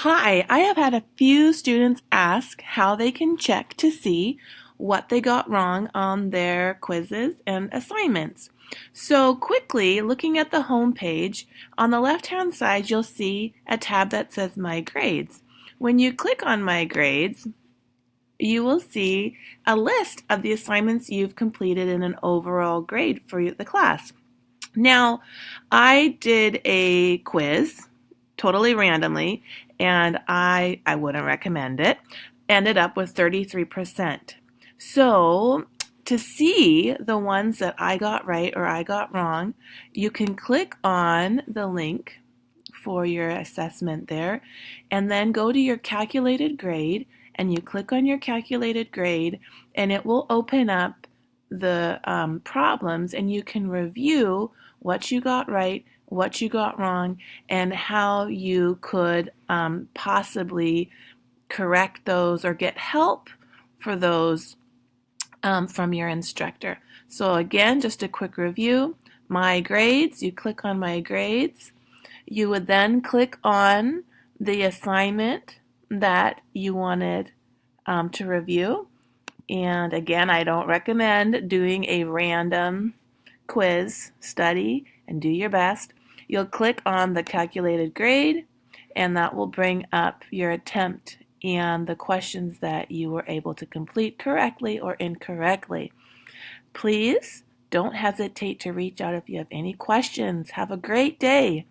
Hi, I have had a few students ask how they can check to see what they got wrong on their quizzes and assignments. So quickly, looking at the home page, on the left-hand side, you'll see a tab that says My Grades. When you click on My Grades, you will see a list of the assignments you've completed in an overall grade for the class. Now, I did a quiz totally randomly, and I wouldn't recommend it. Ended up with 33%. So, to see the ones that I got right or I got wrong, you can click on the link for your assessment there, and then go to your calculated grade, and you click on your calculated grade, and it will open up the problems, and you can review what you got right, what you got wrong, and how you could possibly correct those or get help for those from your instructor. So again, just a quick review. My grades, you click on my grades. You would then click on the assignment that you wanted to review. And again, I don't recommend doing a random quiz study, and do your best. You'll click on the calculated grade, and that will bring up your attempt and the questions that you were able to complete correctly or incorrectly. Please don't hesitate to reach out if you have any questions. Have a great day.